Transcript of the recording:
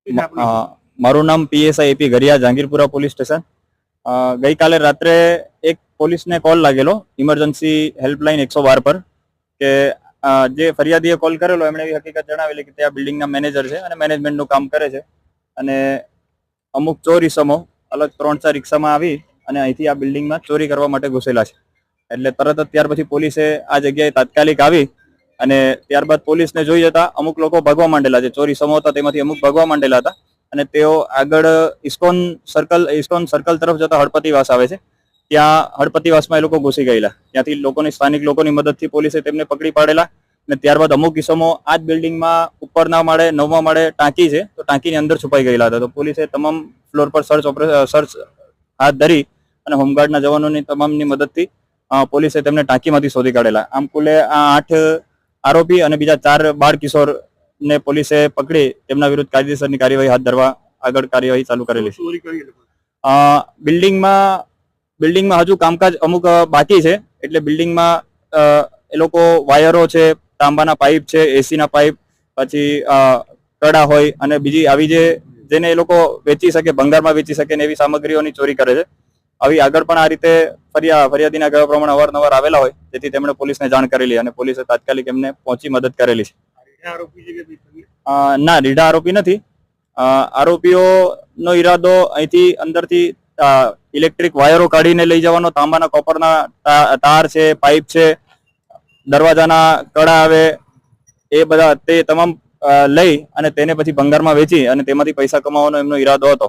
મારું નામ PSI AP ઘરિયા, Jahangirpura police station. ગઈકાલે રાત્રે એક પોલીસને કોલ લાગેલો ઇમરજન્સી હેલ્પલાઇન 112 પર કે જે ફરિયાદીએ કોલ કરેલો એમણે એવી હકીકત જણાવેલી કે ત્યાં બિલ્ડિંગના મેનેજર છે અને મેનેજમેન્ટનું કામ કરે છે અને અમુક ચોર ઇસમો અલગ 3-4 રિક્ષામાં આવી અને અહીંથી આ બિલ્ડિંગમાં ચોરી કરવા માટે ઘૂસેલા છે. એટલે તરત જ ત્યાર પછી પોલીસે આ જગ્યાએ તાત્કાલિક આવી અને ત્યારબાદ પોલીસને જોઈ જતા અમુક લોકો ભાગવા માંડેલા છે. ચોરી સમો હતા તેમાંથી અમુક ભાગવા માંડેલા હતા અને તેઓ આગળ ઇસ્કોન સર્કલ તરફ જતા હળપતિવાસ આવે છે, ત્યાં હળપતિવાસમાં એ લોકો ઘૂસી ગયેલા. ત્યાંથી સ્થાનિક લોકોની મદદથી પોલીસે તેમને પકડી પાડેલા અને ત્યારબાદ અમુક કિસ્સામાં આ જ બિલ્ડિંગમાં ઉપરના માળે 9મા માળે ટાંકી છે, તો ટાંકીની અંદર છુપાઈ ગયેલા હતા. તો પોલીસે તમામ ફ્લોર પર સર્ચ હાથ ધરી અને હોમગાર્ડના જવાનોની તમામની મદદથી પોલીસે તેમને ટાંકીમાંથી શોધી કાઢેલા. આમ કુલે આ 8 આરોપી અને બીજા 4 બાળ કિશોર ને પોલીસે પકડી તેમના વિરુદ્ધ કાયદેસરની કાર્યવાહી હાથ ધરવા આગળ કાર્યવાહી ચાલુ કરેલી છે. બિલ્ડિંગમાં હજુ કામકાજ અમુક બાકી છે, એટલે બિલ્ડિંગમાં એ લોકો વાયરો છે, તાંબાના પાઇપ છે, એસીના પાઇપ, પછી કડા હોય અને બીજી આવી જેને એ લોકો વેચી શકે, ભંગારમાં વેચી શકે ને એવી સામગ્રીઓની ચોરી કરે છે. આવી આગળ પણ આ રીતે ફરિયાદીના કહેવા પ્રમાણે અવારનવાર આવેલા હોય, જેથી તેમણે પોલીસને જાણ કરેલી અને પોલીસે તાત્કાલિક એમને પહોંચી મદદ કરેલી છે. ના, રીઢા આરોપી નથી. આરોપીઓનો ઈરાદો અહીંથી અંદરથી ઇલેક્ટ્રિક વાયરો કાઢીને લઈ જવાનો, તાંબાના કોપરના તાર છે, પાઇપ છે, દરવાજાના કડા આવે એ બધા તે તમામ લઈ અને તેને પછી ભંગારમાં વેચી અને તેમાંથી પૈસા કમાવાનો એમનો ઈરાદો હતો.